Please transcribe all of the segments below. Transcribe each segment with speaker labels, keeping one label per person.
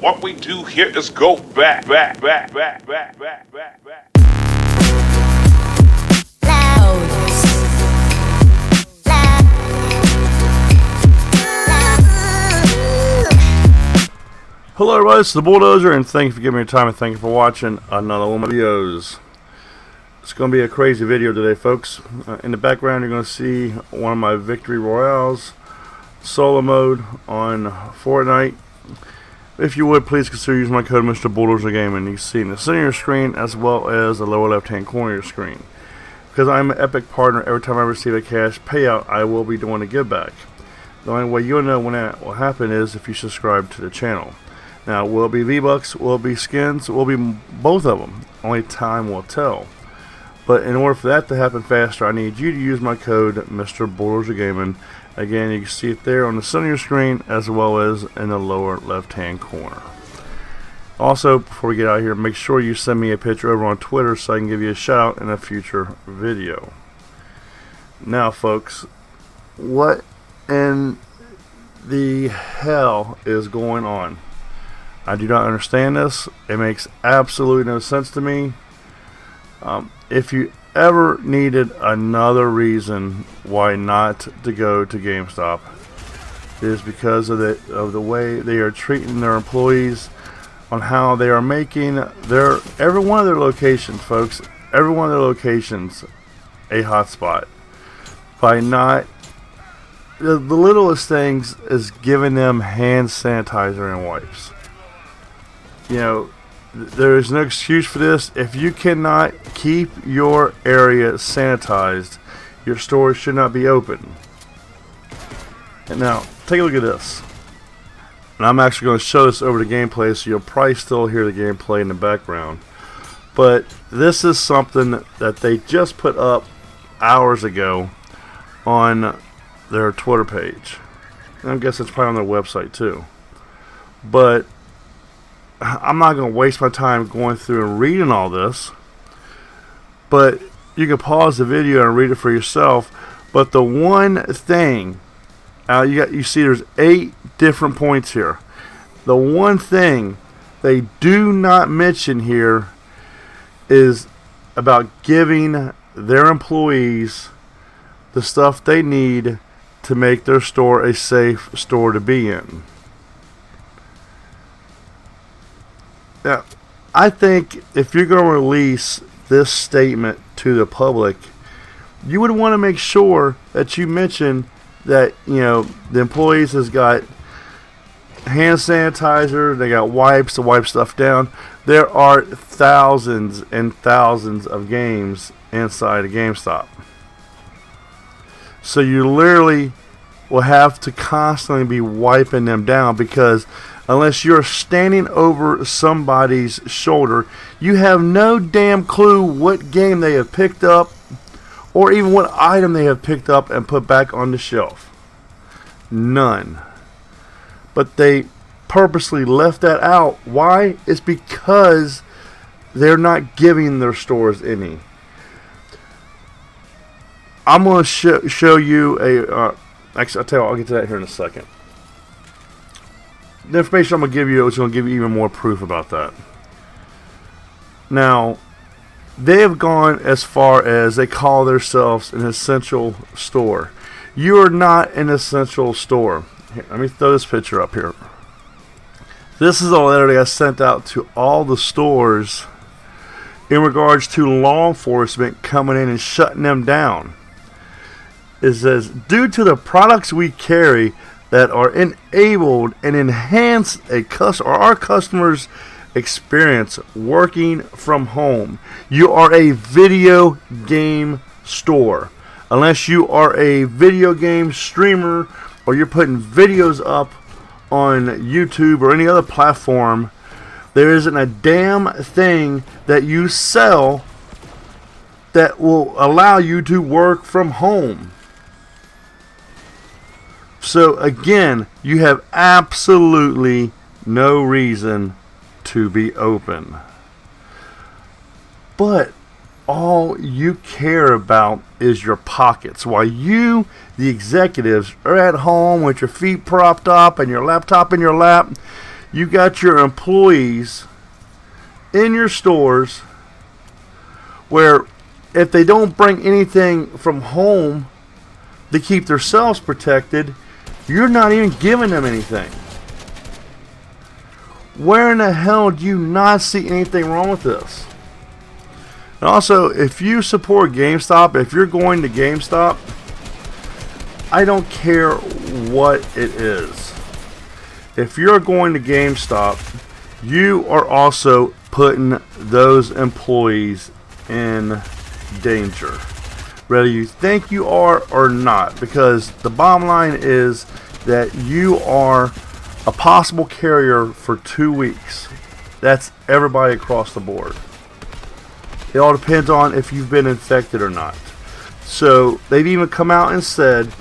Speaker 1: What we do here is go back.
Speaker 2: Hello everybody, it's the Bulldozer, and thank you for giving me your time, and thank you for watching another one of my videos. It's going to be a crazy video today, folks. In the background you're going to see one of my victory royales, solo mode on Fortnite. If you would, please consider using my code MrBulldozerGamN. You can see in the center of your screen as well as the lower left hand corner of your screen. Because I'm an epic partner, every time I receive a cash payout I will be doing a give back. The only way you'll know when that will happen is if you subscribe to the channel. Now, will it be V-Bucks, will it be skins, will it be both of them? Only time will tell. But in order for that to happen faster, I need you to use my code MrBulldozerGamN. Again, you can see it there on the center of your screen as well as in the lower left-hand corner. Also, before we get out of here, make sure you send me a picture over on Twitter so I can give you a shout out in a future video. Now, folks, what in the hell is going on? I do not understand this. It makes absolutely no sense to me. If you ever needed another reason why not to go to Gamestop, it is because of the way they are treating their employees, on how they are making every one of their locations, folks, every one of their locations a hotspot. By not the littlest things is giving them hand sanitizer and wipes. You know, there is no excuse for this. If you cannot keep your area sanitized, your store should not be open. And now, take a look at this. And I'm actually going to show this over the gameplay, so you'll probably still hear the gameplay in the background. But this is something that they just put up hours ago on their Twitter page. And I guess it's probably on their website too. But I'm not going to waste my time going through and reading all this, but you can pause the video and read it for yourself. But the one thing, you see there's 8 different points here. The one thing they do not mention here is about giving their employees the stuff they need to make their store a safe store to be in. Now, I think if you're going to release this statement to the public, you would want to make sure that you mention that, you know, the employees has got hand sanitizer, they got wipes to wipe stuff down. There are thousands and thousands of games inside a GameStop. So you literally will have to constantly be wiping them down, because unless you're standing over somebody's shoulder, you have no damn clue what game they have picked up or even what item they have picked up and put back on the shelf. None. But they purposely left that out. Why? It's because they're not giving their stores any. I'm going to show you a... actually, I'll tell you what, I'll get to that here in a second. The information I'm going to give you is going to give you even more proof about that. Now, they have gone as far as they call themselves an essential store. You are not an essential store. Here, let me throw this picture up here. This is a letter that I sent out to all the stores in regards to law enforcement coming in and shutting them down. It says, due to the products we carry that are enabled and enhance our customers' experience working from home. You are a video game store. Unless you are a video game streamer or you're putting videos up on YouTube or any other platform, there isn't a damn thing that you sell that will allow you to work from home. So again, you have absolutely no reason to be open. But all you care about is your pockets, while you, the executives, are at home with your feet propped up and your laptop in your lap. you got your employees in your stores where if they don't bring anything from home to keep themselves protected, you're not even giving them anything. Where in the hell do you not see anything wrong with this? And also, if you support GameStop, if you're going to GameStop, I don't care what it is. If you're going to GameStop, you are also putting those employees in danger, whether you think you are or not, because the bottom line is that you are a possible carrier for 2 weeks. That's everybody across the board. It all depends on if you've been infected or not. So they've even come out and said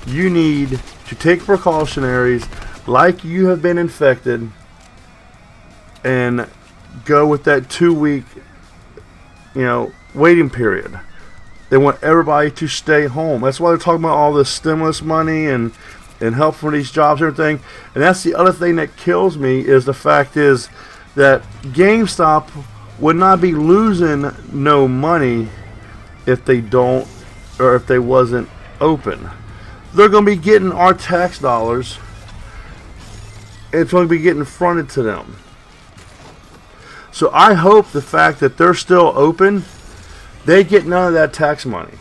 Speaker 2: you need to take precautionaries like you have been infected and go with that 2 week, waiting period. They want everybody to stay home. That's why they're talking about all this stimulus money and help for these jobs and everything. And that's the other thing that kills me, is the fact is that GameStop would not be losing no money if they don't, or if they wasn't open. They're going to be getting our tax dollars. It's going to be getting fronted to them. So I hope the fact that they're still open, they get none of that tax money.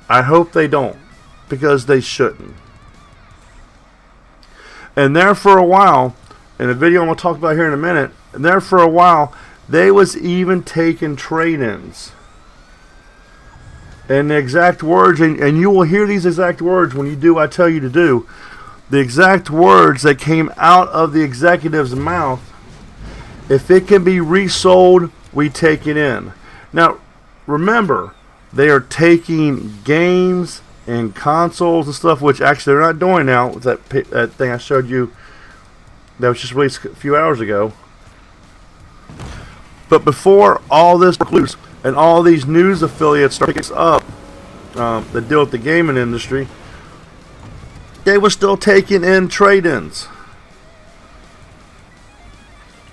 Speaker 2: I hope they don't, because they shouldn't. And there for a while, in a video I'm going to talk about here in a minute, and there for a while, they was even taking trade-ins. And the exact words, and you will hear these exact words when you do what I tell you to do, the exact words that came out of the executive's mouth: if it can be resold, we take it in. Now, remember, they are taking games and consoles and stuff, which actually they're not doing now with that thing I showed you that was just released a few hours ago. But before all this broke loose and all these news affiliates start picking up that deal with the gaming industry, they were still taking in trade-ins.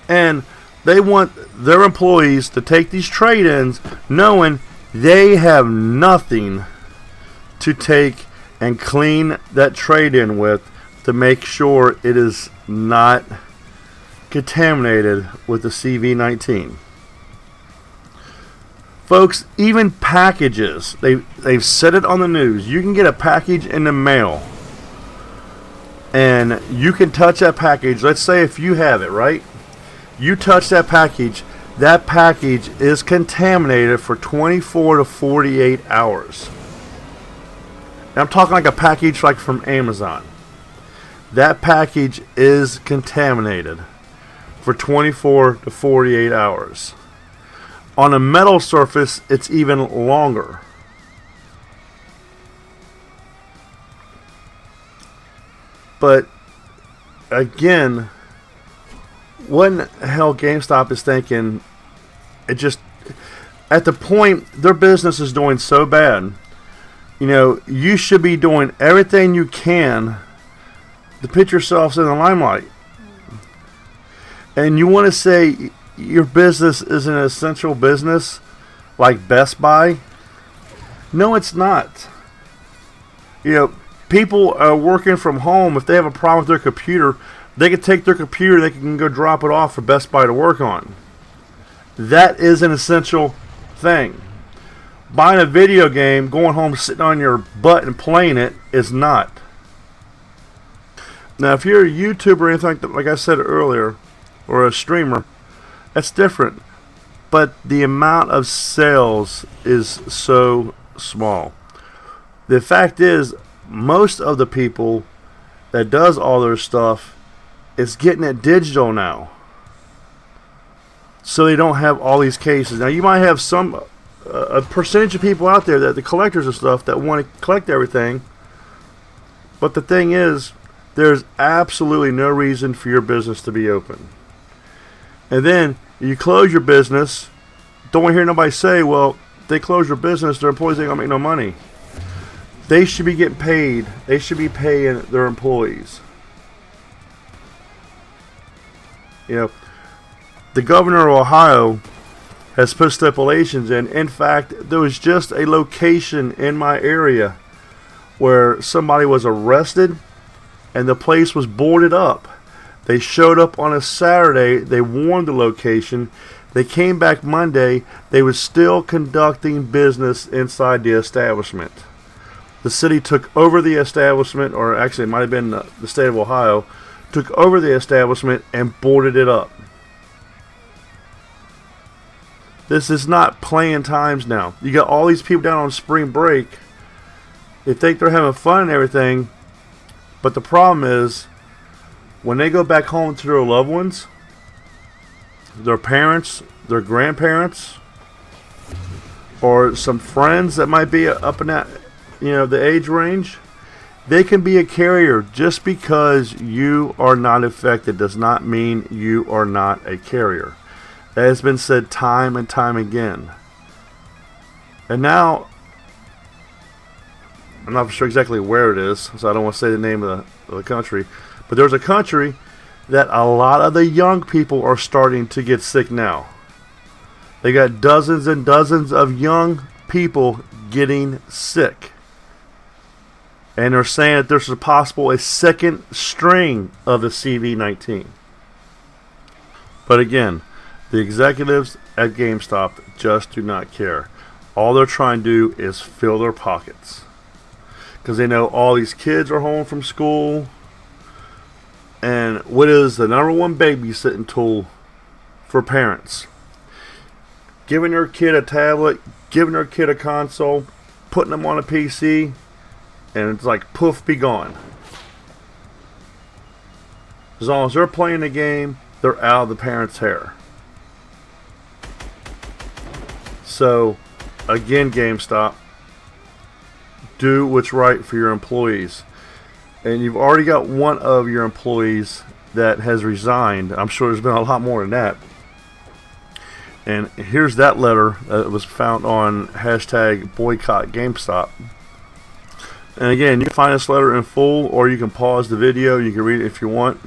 Speaker 2: And they want their employees to take these trade-ins knowing they have nothing to take and clean that trade-in with to make sure it is not contaminated with the CV-19. Folks, even packages, they've said it on the news. You can get a package in the mail, and you can touch that package. Let's say if you have it, right? You touch that package is contaminated for 24 to 48 hours. And I'm talking like a package like from Amazon. That package is contaminated for 24 to 48 hours. On a metal surface, it's even longer. But again, what in the hell GameStop is thinking? It just, at the point their business is doing so bad, you should be doing everything you can to put yourselves in the limelight. And you want to say your business is an essential business like Best Buy? No, it's not. People are working from home. If they have a problem with their computer, they can take their computer, they can go drop it off for Best Buy to work on. That is an essential thing. Buying a video game, going home, sitting on your butt and playing it is not. Now, if you're a YouTuber or anything like I said earlier, or a streamer, that's different. But the amount of sales is so small. The fact is, most of the people that does all their stuff is getting it digital now. So they don't have all these cases. Now, you might have a percentage of people out there, that the collectors and stuff, that want to collect everything. But the thing is, there's absolutely no reason for your business to be open. And then you close your business. Don't want to hear nobody say, well, they close your business, their employees ain't going to make no money. They should be getting paid. They should be paying their employees. You know, the governor of Ohio has put stipulations in. In fact, there was just a location in my area where somebody was arrested and the place was boarded up. They showed up on a Saturday. They warned the location. They came back Monday. They were still conducting business inside the establishment. The city took over the establishment, or actually it might have been the state of Ohio, took over the establishment and boarded it up. This is not playing times now. You got all these people down on spring break. They think they're having fun and everything, but the problem is when they go back home to their loved ones, their parents, their grandparents, or some friends that might be up in that, the age range, they can be a carrier. Just because you are not infected does not mean you are not a carrier. That has been said time and time again. And now, I'm not sure exactly where it is, so I don't want to say the name of the country, but there's a country that a lot of the young people are starting to get sick now. They got dozens and dozens of young people getting sick. And they're saying that there's a second string of the CV-19. But again, the executives at GameStop just do not care. All they're trying to do is fill their pockets. Because they know all these kids are home from school. And what is the number one babysitting tool for parents? Giving their kid a tablet, giving their kid a console, putting them on a PC, and it's like poof, be gone. As long as they're playing the game, they're out of the parents' hair. So, again, GameStop, do what's right for your employees. And you've already got one of your employees that has resigned. I'm sure there's been a lot more than that. And here's that letter that was found on hashtag boycott GameStop. And again, you can find this letter in full, or you can pause the video. You can read it if you want.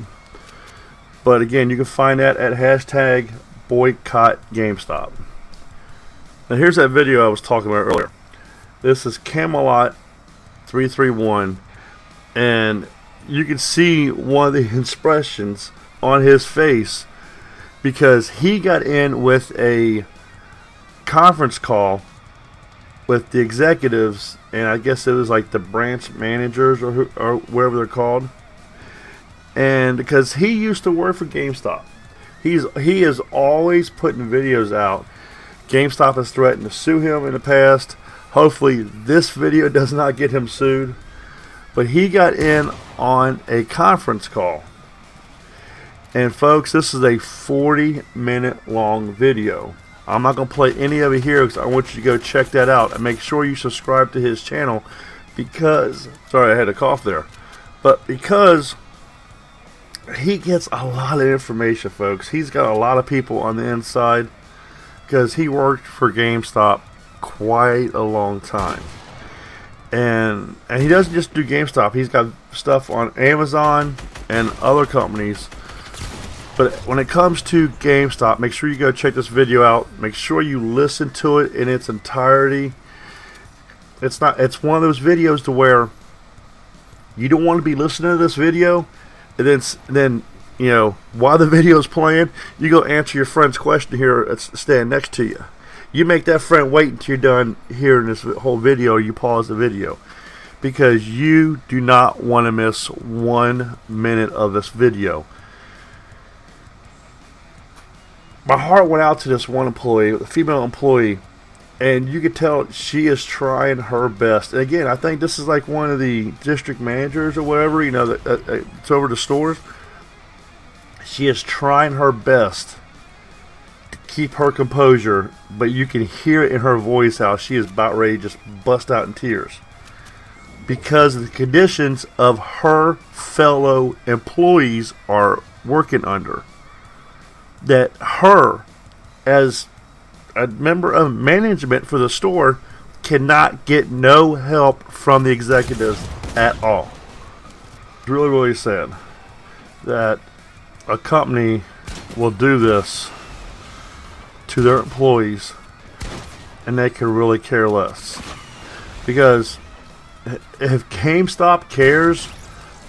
Speaker 2: But again, you can find that at hashtag boycott GameStop. Now here's that video I was talking about earlier. This is Camelot 331, and you can see one of the expressions on his face because he got in with a conference call with the executives, and I guess it was like the branch managers or whatever they're called. And because he used to work for GameStop, he is always putting videos out. GameStop has threatened to sue him in the past. Hopefully this video does not get him sued. But he got in on a conference call. And folks, this is a 40-minute long video. I'm not going to play any of it here because I want you to go check that out. And make sure you subscribe to his channel because, sorry I had a cough there. But because he gets a lot of information, folks. He's got a lot of people on the inside because he worked for GameStop quite a long time. And he doesn't just do GameStop. He's got stuff on Amazon and other companies. But when it comes to GameStop, make sure you go check this video out. Make sure you listen to it in its entirety. It's one of those videos to where you don't want to be listening to this video, and then while the video is playing, you go answer your friend's question here that's standing next to you. You make that friend wait until you're done hearing this whole video, or you pause the video, because you do not want to miss 1 minute of this video. My heart went out to this one employee, a female employee, and you could tell she is trying her best. And again, I think this is like one of the district managers or whatever, it's over the stores. She is trying her best to keep her composure, but you can hear it in her voice how she is about ready to just bust out in tears because of the conditions of her fellow employees are working under. That her, as a member of management for the store, cannot get no help from the executives at all. It's really, really sad that a company will do this to their employees, and they can really care less. Because if GameStop cares,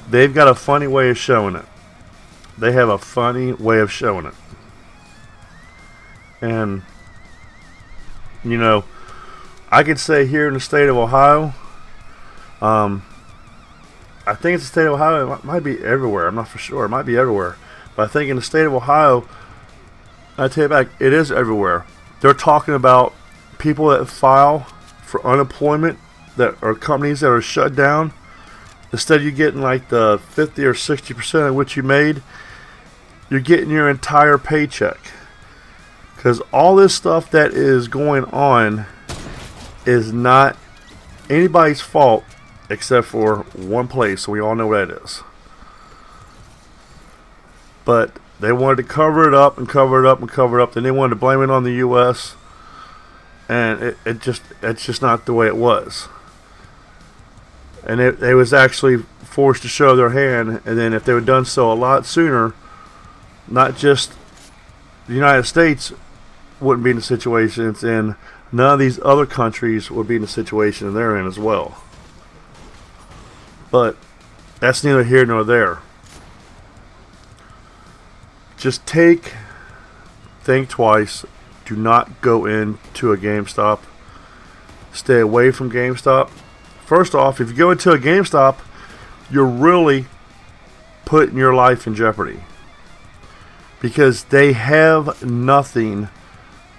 Speaker 2: they've got a funny way of showing it. They have a funny way of showing it. And, you know, I could say here in the state of Ohio, I think it's the state of Ohio. It might be everywhere. I'm not for sure. It might be everywhere. But I think in the state of Ohio, I take it back, it is everywhere. They're talking about people that file for unemployment that are companies that are shut down. Instead of you getting like the 50 or 60% of what you made, you're getting your entire paycheck. Because all this stuff that is going on is not anybody's fault except for one place. So we all know what that is. But they wanted to cover it up and cover it up and cover it up. Then they wanted to blame it on the U.S. And it's just not the way it was. And they was actually forced to show their hand. And then if they would have done so a lot sooner, not just the United States wouldn't be in the situation it's in, none of these other countries would be in the situation they're in as well. But that's neither here nor there. Just think twice. Do not go into a GameStop. Stay away from GameStop. First off, if you go into a GameStop, you're really putting your life in jeopardy. Because they have nothing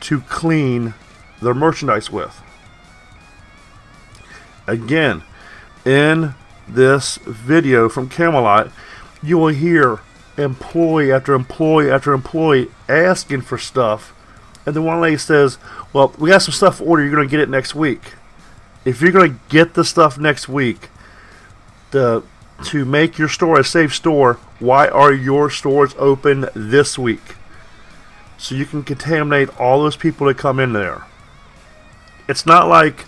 Speaker 2: to clean their merchandise with. Again, in this video from Camelot, you will hear employee after employee after employee asking for stuff, and the one lady says, well, we got some stuff to order, you're going to get it next week. If you're going to get the stuff next week to make your store a safe store, why are your stores open this week? So you can contaminate all those people that come in there. It's not like,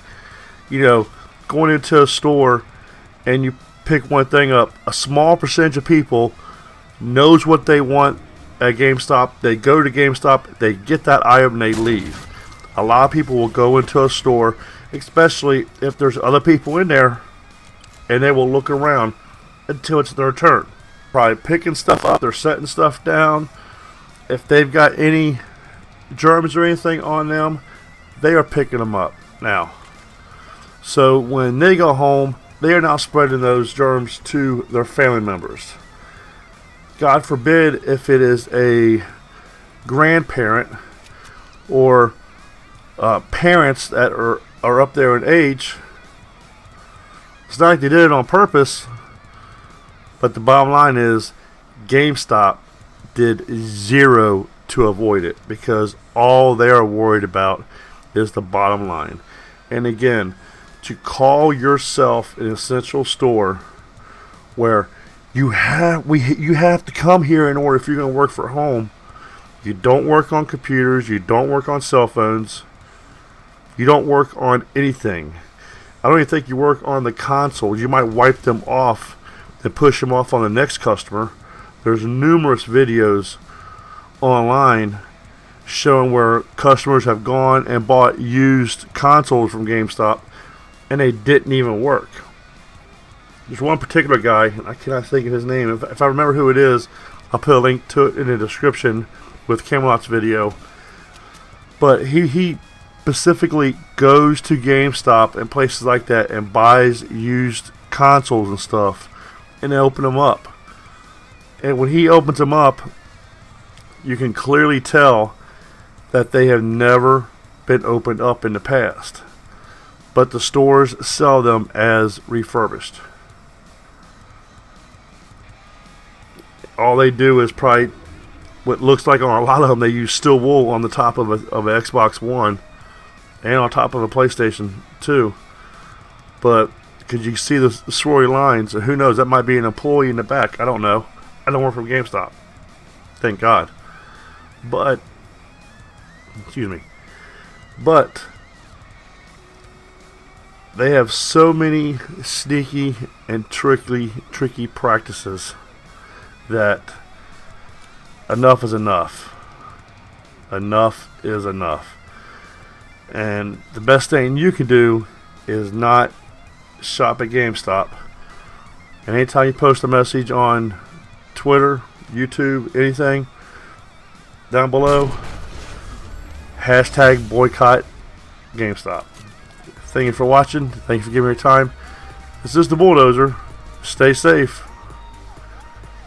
Speaker 2: you know, going into a store and you pick one thing up. A small percentage of people knows what they want at GameStop. They go to GameStop, they get that item, and they leave. A lot of people will go into a store, especially if there's other people in there, and they will look around until it's their turn. Probably picking stuff up, they're setting stuff down. If they've got any germs or anything on them, they are picking them up now. So when they go home, they are now spreading those germs to their family members. God forbid if it is a grandparent or parents that are up there in age. It's not like they did it on purpose, but the bottom line is GameStop did zero to avoid it, because all they are worried about is the bottom line. And again, to call yourself an essential store where you have to come here in order if you're going to work for home. You don't work on computers, you don't work on cell phones, you don't work on anything. I don't even think you work on the consoles. You might wipe them off and push them off on the next customer. There's numerous videos online showing where customers have gone and bought used consoles from GameStop and they didn't even work. There's one particular guy, I cannot think of his name. If I remember who it is, I'll put a link to it in the description with Camelot's video. But he specifically goes to GameStop and places like that and buys used consoles and stuff, and they open them up. And when he opens them up, you can clearly tell that they have never been opened up in the past. But the stores sell them as refurbished. All they do is probably, what looks like on a lot of them, they use steel wool on the top of an Xbox One and on top of a PlayStation 2. But because you see the swirly lines, and who knows, that might be an employee in the back. I don't know. I don't work for GameStop. Thank God. But, excuse me. But they have so many sneaky and tricky practices that enough is enough. Enough is enough. And the best thing you can do is not shop at GameStop. And anytime you post a message on Twitter, YouTube, anything, down below, hashtag boycott GameStop. Thank you for watching. Thank you for giving me your time. This is the Bulldozer. Stay safe.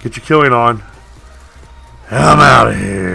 Speaker 2: Get your killing on. And I'm out of here.